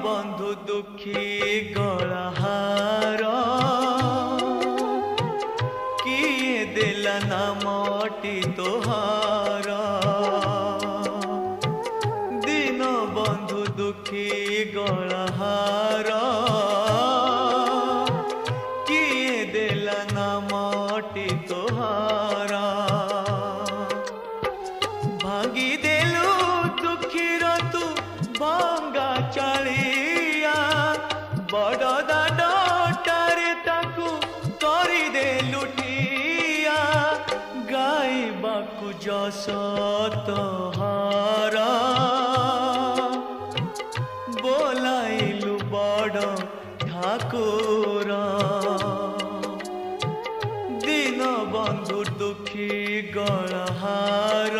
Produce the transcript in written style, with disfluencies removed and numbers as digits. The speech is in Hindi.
बंधु दुखी गलाहार किए देला ना मोटी तोहार दीन बंधु दुखी गलाहार किए देला ना मोटी तोहार भागी देलु दुखीर तू भंगा चालिया बड़ दाडटारे ताकू करी दे लुटिया गाइबाकू जस तोहारा बोलाइलु बड़ ठाकुर दीन बंधु दुखी गलाहार